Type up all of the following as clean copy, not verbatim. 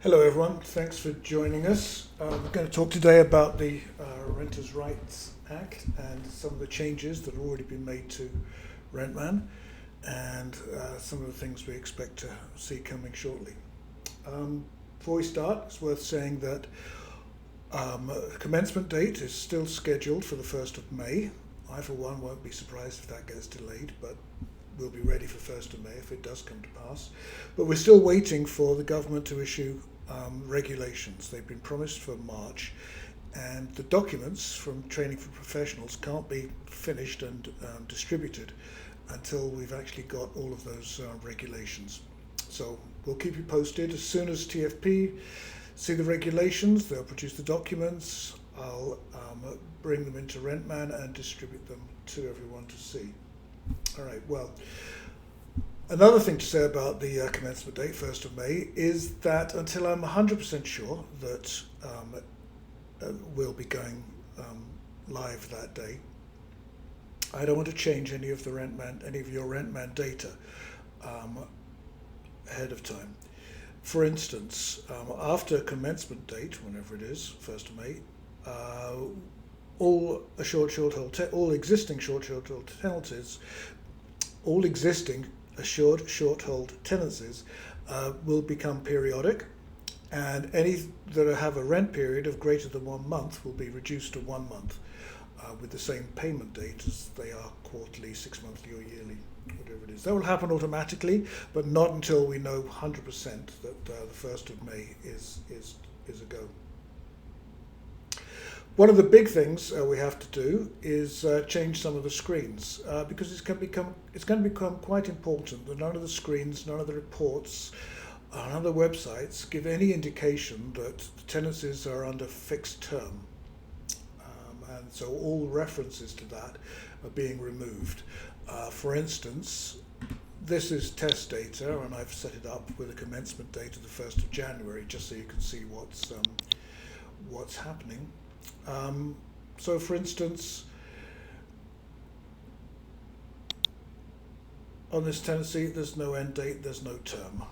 Hello everyone, thanks for joining us. We're going to talk today about the Renters' Rights Act and some of the changes that have already been made to Rentman and some of the things we expect to see coming shortly. Before we start, it's worth saying that the commencement date is still scheduled for the 1st of May. I for one won't be surprised if that gets delayed, but we'll be ready for 1st of May if it does come to pass. But we're still waiting for the government to issue regulations. They've been promised for March, and the documents from Training for Professionals can't be finished and distributed until we've actually got all of those regulations. So we'll keep you posted. As soon as TFP see the regulations, they'll produce the documents. I'll bring them into Rentman and distribute them to everyone to see. All right, well, another thing to say about the commencement date, 1st of May, is that until I'm 100% sure that we'll be going live that day, I don't want to change any of your Rentman data ahead of time. For instance, after commencement date, whenever it is, 1st of May, all existing short-hold tenancies, all existing assured short-hold tenancies will become periodic, and any that have a rent period of greater than 1 month will be reduced to 1 month with the same payment date as they are quarterly, 6 monthly or yearly, whatever it is. That will happen automatically, but not until we know 100% that the 1st of May is a go. One of the big things we have to do is change some of the screens because it's going to become quite important that none of the screens, none of the reports, none of the websites give any indication that the tenancies are under fixed term. And so all references to that are being removed. For instance, this is test data, and I've set it up with a commencement date of the 1st of January, just so you can see what's happening. So for instance, on this tenancy, there's no end date, there's no term.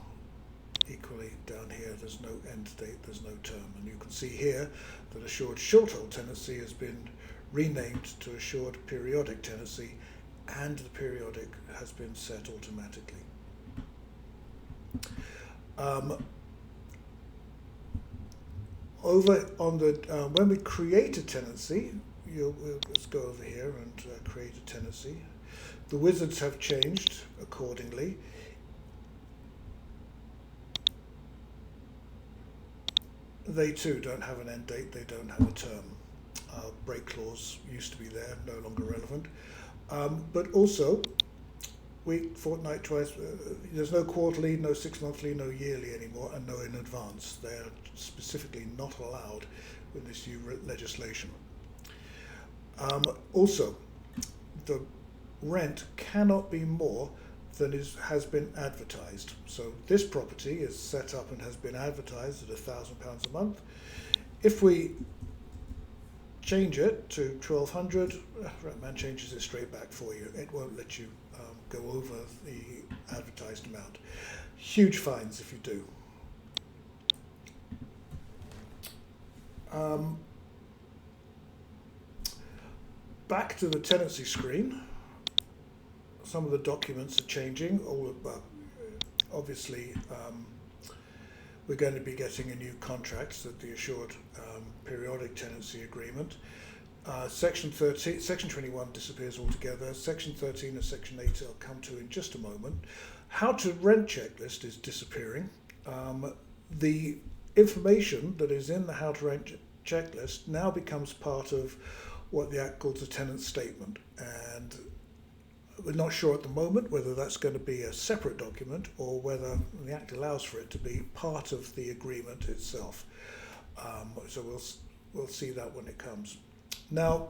Equally down here, there's no end date, there's no term. And you can see here that assured short-hold tenancy has been renamed to assured periodic tenancy, and the periodic has been set automatically. Over on the when we create a tenancy, let's go over here and create a tenancy. The wizards have changed accordingly. They too don't have an end date, they don't have a term. Break clause used to be there, no longer relevant. But also, week, fortnight, twice, there's no quarterly, no 6 monthly, no yearly anymore, and no in advance. They're specifically not allowed with this new legislation. Also, the rent cannot be more than has been advertised. So this property is set up and has been advertised at £1,000 a month. If we change it to 1,200, Rentman changes it straight back for you. It won't let you go over the advertised amount. Huge fines if you do. Back to the tenancy screen. Some of the documents are changing. Obviously, we're going to be getting a new contract, so the assured periodic tenancy agreement. Section 21 disappears altogether. Section 13 and Section 8 I'll come to in just a moment. How to rent checklist is disappearing. The information that is in the how to rent checklist now becomes part of what the Act calls a tenant statement, and we're not sure at the moment whether that's going to be a separate document or whether the Act allows for it to be part of the agreement itself. So we'll see that when it comes. Now,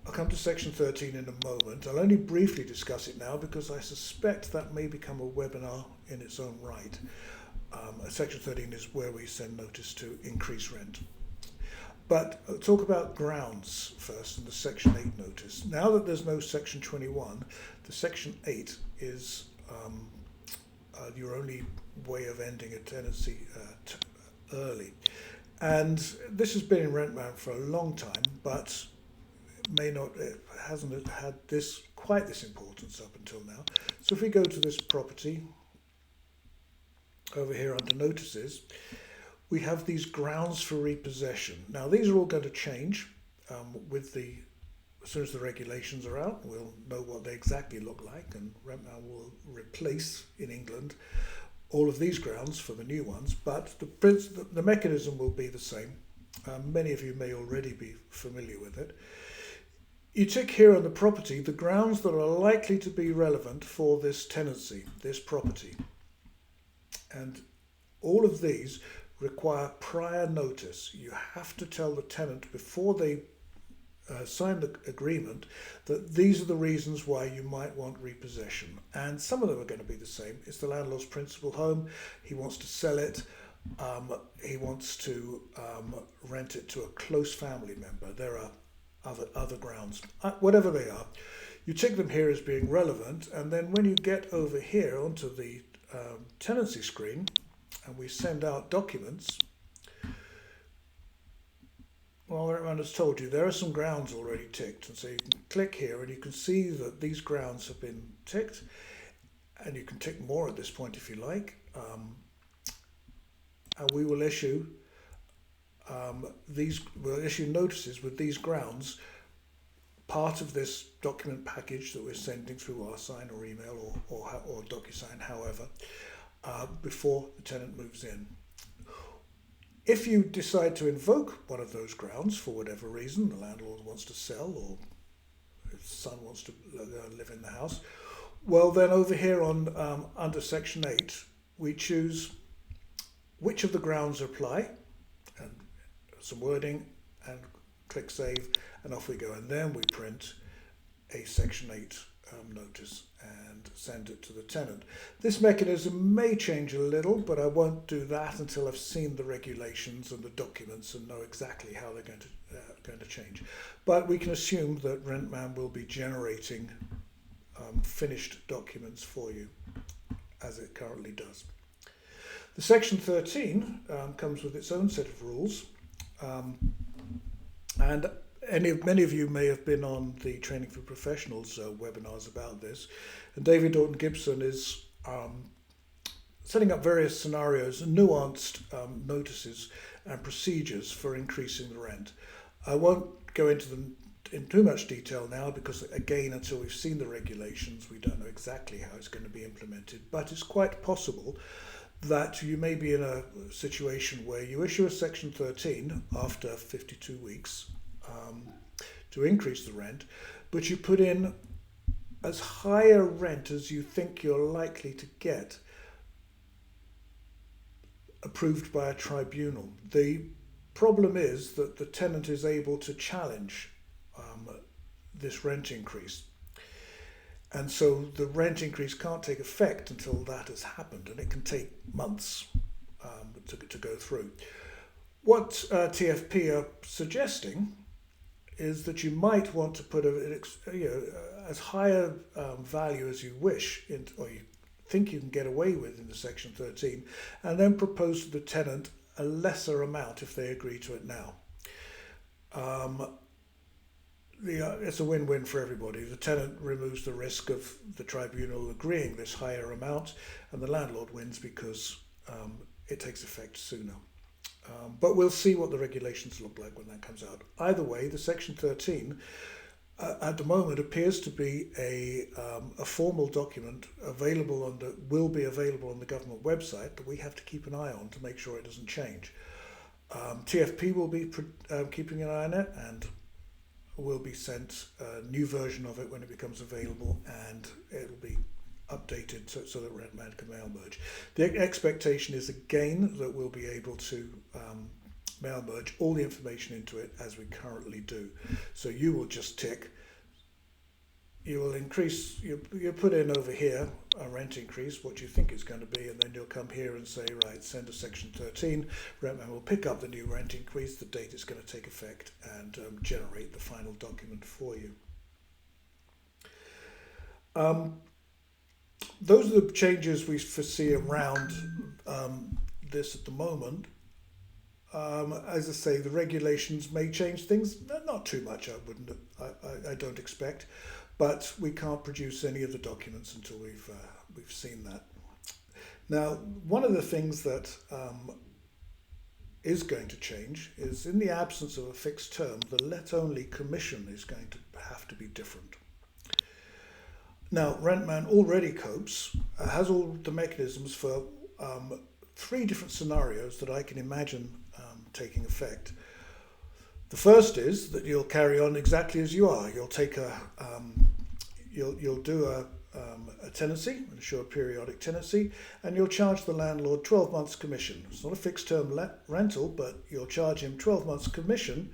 I'll come to Section 13 in a moment. I'll only briefly discuss it now because I suspect that may become a webinar in its own right. Section 13 is where we send notice to increase rent. But I'll talk about grounds first and the Section 8 notice. Now that there's no Section 21, the Section 8 is your only way of ending a tenancy early. And this has been in RentMan for a long time, but it hasn't had quite this importance up until now. So if we go to this property over here under notices, we have these grounds for repossession. Now these are all going to change as soon as the regulations are out. We'll know what they exactly look like, and RentMan will replace in England all of these grounds for the new ones, but the mechanism will be the same. Many of you may already be familiar with it. You tick here on the property the grounds that are likely to be relevant for this tenancy, this property. And all of these require prior notice. You have to tell the tenant before they sign the agreement that these are the reasons why you might want repossession. And some of them are going to be the same. It's the landlord's principal home. He wants to sell it. He wants to rent it to a close family member. There are other grounds, whatever they are. You tick them here as being relevant, and then when you get over here onto the tenancy screen and we send out documents, well, everyone has told you there are some grounds already ticked, and so you can click here and you can see that these grounds have been ticked, and you can tick more at this point if you like, and we will issue we'll issue notices with these grounds, part of this document package that we're sending through our sign or email or DocuSign, however, before the tenant moves in. If you decide to invoke one of those grounds for whatever reason, the landlord wants to sell or his son wants to live in the house, well then over here on under section 8 we choose which of the grounds apply, and some wording, and click save, and off we go. And then we print a section 8 notice and send it to the tenant. This mechanism may change a little, but I won't do that until I've seen the regulations and the documents and know exactly how they're going to change. But we can assume that RentMan will be generating finished documents for you, as it currently does. The section 13 comes with its own set of rules, and many of you may have been on the Training for Professionals webinars about this, and David Dorton Gibson is setting up various scenarios and nuanced notices and procedures for increasing the rent. I won't go into them in too much detail now because, again, until we've seen the regulations, we don't know exactly how it's going to be implemented, but it's quite possible that you may be in a situation where you issue a section 13 after 52 weeks to increase the rent, but you put in as high a rent as you think you're likely to get approved by a tribunal. The problem is that the tenant is able to challenge this rent increase. And so the rent increase can't take effect until that has happened, and it can take months to go through. What TFP are suggesting is that you might want to put as high a value as you wish, or you think you can get away with in the section 13, and then propose to the tenant a lesser amount if they agree to it now. It's a win-win for everybody. The tenant removes the risk of the tribunal agreeing this higher amount, and the landlord wins because it takes effect sooner. But we'll see what the regulations look like when that comes out. Either way, the section 13 at the moment appears to be a formal document will be available on the government website that we have to keep an eye on to make sure it doesn't change. TFP will be keeping an eye on it, and will be sent a new version of it when it becomes available, and it will be updated so that RentMan can mail merge. The expectation is again that we'll be able to mail merge all the information into it as we currently do. So you will just tick, you will increase, you put in over here a rent increase, what you think it's going to be, and then you'll come here and say, right, send a section 13, RentMan will pick up the new rent increase, the date it's going to take effect, and generate the final document for you. those are the changes we foresee around this at the moment. As I say, the regulations may change things, not too much. I don't expect, but we can't produce any of the documents until we've seen that. Now, one of the things that is going to change is, in the absence of a fixed term, the let-only commission is going to have to be different. Now, Rentman already copes, has all the mechanisms for 3 different scenarios that I can imagine taking effect. The first is that you'll carry on exactly as you are. You'll take you'll do a tenancy, ensure a periodic tenancy, and you'll charge the landlord 12 months commission. It's not a fixed term rental, but you'll charge him 12 months commission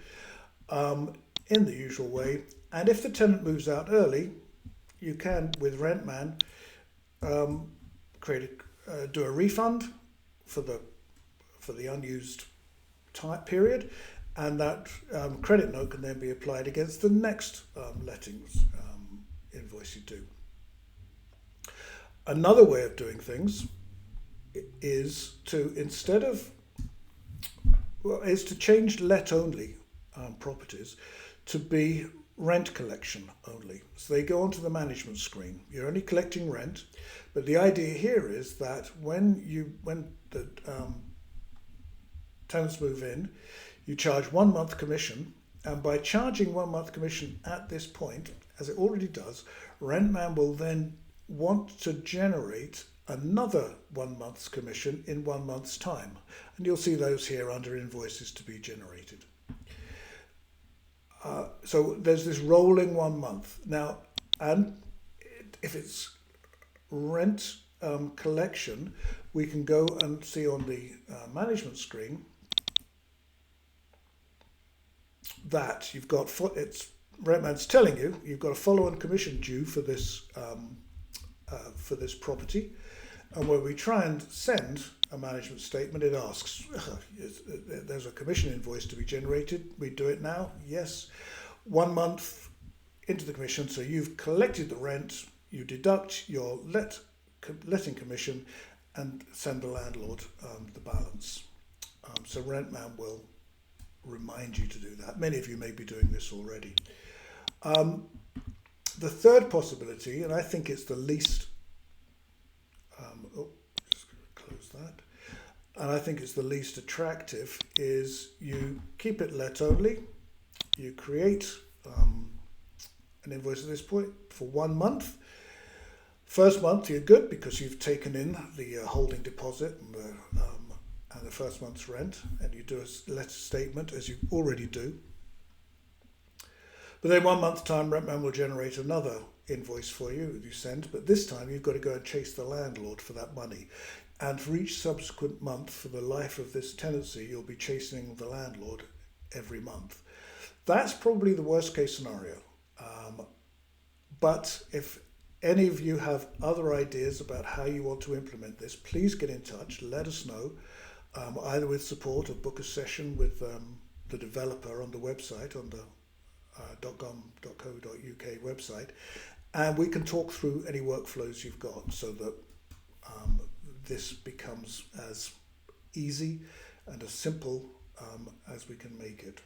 in the usual way. And if the tenant moves out early, you can, with Rentman, do a refund for the unused period, and that credit note can then be applied against the next lettings invoice you do. Another way of doing things is to, is to change let-only properties to be rent collection only. So they go onto the management screen. You're only collecting rent, but the idea here is that when the tenants move in, you charge 1 month commission, and by charging 1 month commission at this point, as it already does, Rentman will then want to generate another 1 month's commission in 1 month's time. And you'll see those here under invoices to be generated. So there's this rolling 1 month. Now, and if it's rent collection, we can go and see on the management screen that you've got, Rentman's telling you, you've got a follow-on commission due for this property. And when we try and send a management statement, it asks, there's a commission invoice to be generated. We do it now. Yes. 1 month into the commission, so you've collected the rent, you deduct your letting commission and send the landlord the balance. So Rentman will remind you to do that. Many of you may be doing this already. The third possibility, and I think it's the least, just close that, and I think it's the least attractive, is you keep it let only, you create an invoice at this point for 1 month. First month you're good because you've taken in the holding deposit and the first month's rent, and you do a letter statement as you already do. But then 1 month's time, Rentman will generate another invoice for you that you send, but this time you've got to go and chase the landlord for that money. And for each subsequent month for the life of this tenancy, you'll be chasing the landlord every month. That's probably the worst case scenario. But if any of you have other ideas about how you want to implement this, please get in touch, let us know, either with support or book a session with the developer on the website, on the .com.co.uk website, and we can talk through any workflows you've got so that this becomes as easy and as simple as we can make it.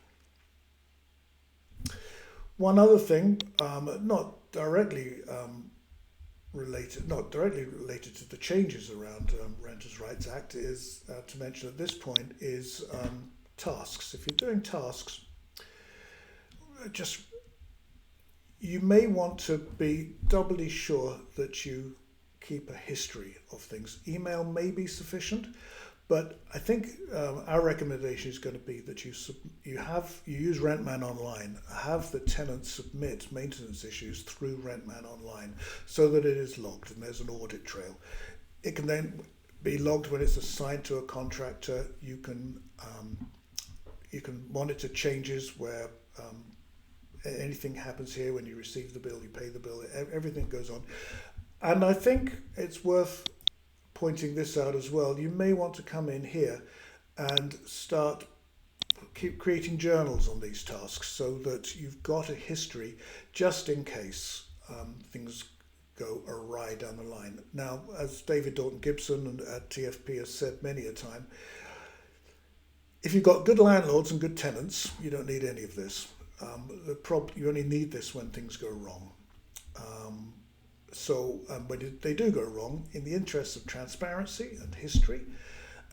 One other thing, not directly related to the changes around Renters' Rights Act, is to mention at this point is tasks. If you're doing tasks, you may want to be doubly sure that you keep a history of things. Email may be sufficient, but I think our recommendation is going to be that you use Rentman Online, have the tenant submit maintenance issues through Rentman Online so that it is logged and there's an audit trail. It can then be logged when it's assigned to a contractor. You can monitor changes where anything happens here. When you receive the bill, you pay the bill, everything goes on. And I think it's worth pointing this out as well. You may want to come in here and keep creating journals on these tasks so that you've got a history just in case things go awry down the line. Now, as David Dalton Gibson and at TFP has said many a time, if you've got good landlords and good tenants, you don't need any of this. You only need this when things go wrong. When they do go wrong, in the interests of transparency and history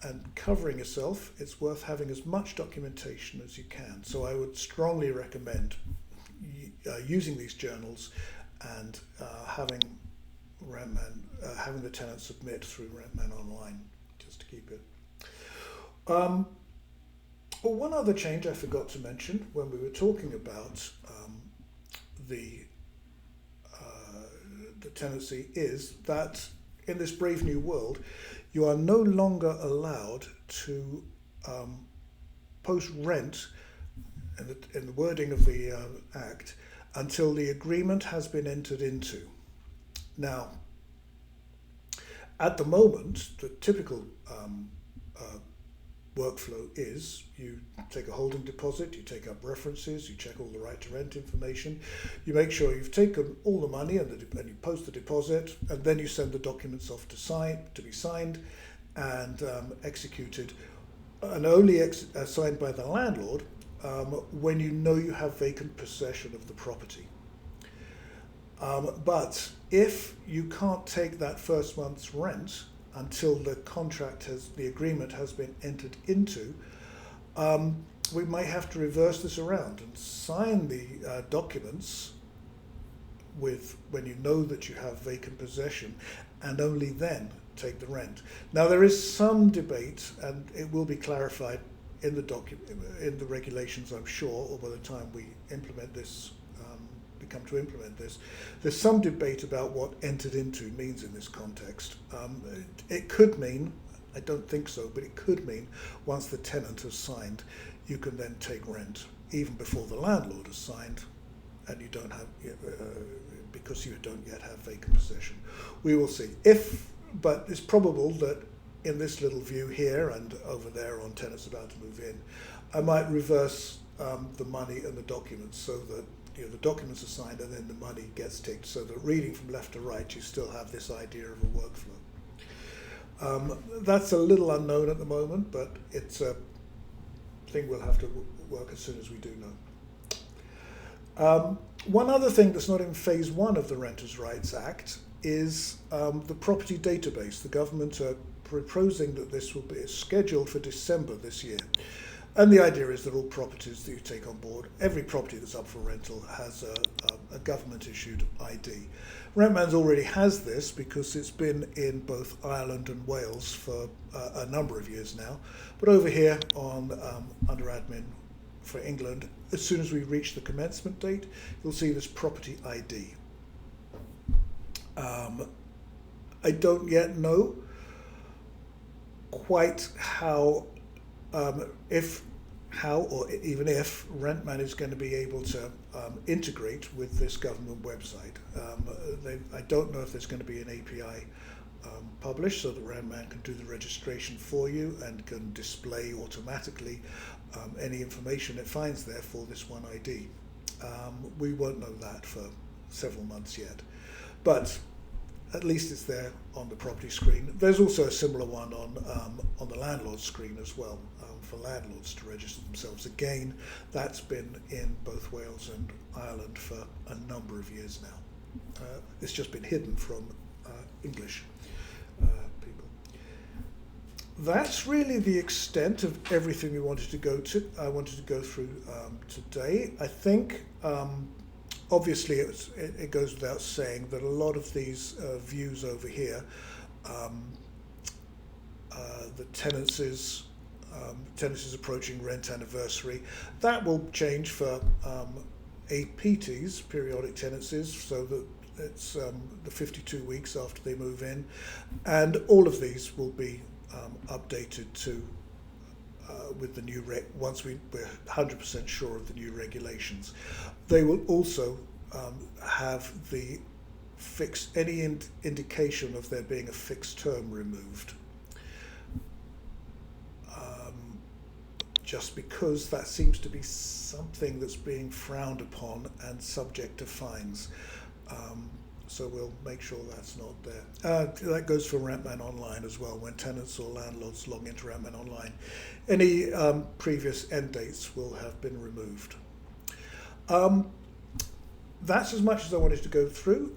and covering yourself, it's worth having as much documentation as you can. So I would strongly recommend using these journals and having having the tenant submit through Rentman Online, just to keep it. Well, one other change I forgot to mention when we were talking about the tenancy is that in this brave new world, you are no longer allowed to post rent in the wording of the Act until the agreement has been entered into. Now, at the moment, the typical workflow is you take a holding deposit, you take up references, you check all the right to rent information, you make sure you've taken all the money and you post the deposit, and then you send the documents off to be signed and executed, and only signed by the landlord when you know you have vacant possession of the property. But if you can't take that first month's rent until the agreement has been entered into, we might have to reverse this around and sign the documents when you know that you have vacant possession, and only then take the rent. Now, there is some debate, and it will be clarified in the regulations, I'm sure, or by the time we implement this. Come to implement this. There's some debate about what entered into means in this context. It could mean, I don't think so, but it could mean once the tenant has signed, you can then take rent, even before the landlord has signed, and you don't have, because you don't yet have vacant possession. We will see. But it's probable that in this little view here and over there on tenants about to move in, I might reverse the money and the documents so that the documents are signed and then the money gets ticked, so that reading from left to right, you still have this idea of a workflow. That's a little unknown at the moment, but it's a thing we'll have to work as soon as we do know. One other thing that's not in phase one of the Renters' Rights Act is the property database. The government are proposing that this will be scheduled for December this year. And the idea is that all properties that you take on board, every property that's up for rental has a government-issued ID. Rentmans already has this because it's been in both Ireland and Wales for a number of years now. But over here under admin for England, as soon as we reach the commencement date, you'll see this property ID. I don't yet know quite how or even if Rentman is going to be able to integrate with this government website. I don't know if there's going to be an API published so that Rentman can do the registration for you and can display automatically any information it finds there for this one ID. We won't know that for several months yet, but at least it's there on the property screen. There's also a similar one on the landlord screen as well, for landlords to register themselves. Again, that's been in both Wales and Ireland for a number of years now. It's just been hidden from English people. That's really the extent of everything we wanted to go to. I wanted to go through today. I think obviously it goes without saying that a lot of these views over here, the tenancies approaching rent anniversary, that will change for APTs, periodic tenancies, so that it's the 52 weeks after they move in, and all of these will be updated to with the new once we're 100% sure of the new regulations. They will also have the any indication of there being a fixed term removed. Just because that seems to be something that's being frowned upon and subject to fines. so we'll make sure that's not there. That goes for Rentman Online as well. When tenants or landlords log into Rentman Online, any previous end dates will have been removed. That's as much as I wanted to go through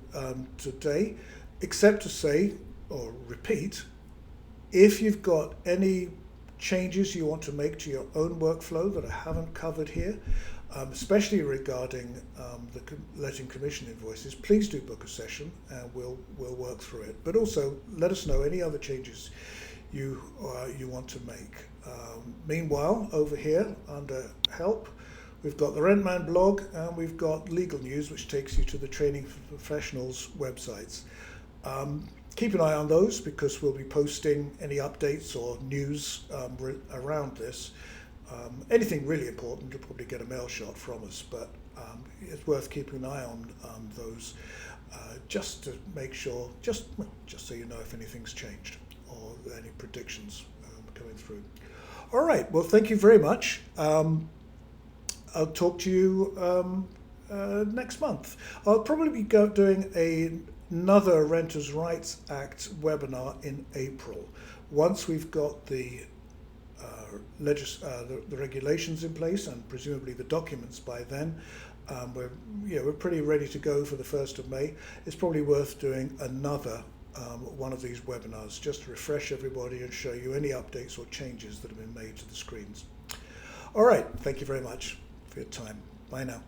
today, except to say, or repeat, if you've got any changes you want to make to your own workflow that I haven't covered here, especially regarding the letting commission invoices, please do book a session and we'll work through it. But also let us know any other changes you want to make. Meanwhile, over here under help, we've got the Rentman blog and we've got legal news, which takes you to the training for professionals websites. Keep an eye on those because we'll be posting any updates or news around this. Anything really important, you'll probably get a mail shot from us, but it's worth keeping an eye on those just to make sure, just so you know if anything's changed or any predictions coming through. All right, well, thank you very much. I'll talk to you next month. I'll probably be doing another Renters' Rights Act webinar in April. Once we've got the regulations in place and presumably the documents by then, we're pretty ready to go for the 1st of May. It's probably worth doing another one of these webinars just to refresh everybody and show you any updates or changes that have been made to the screens. All right, thank you very much for your time. Bye now.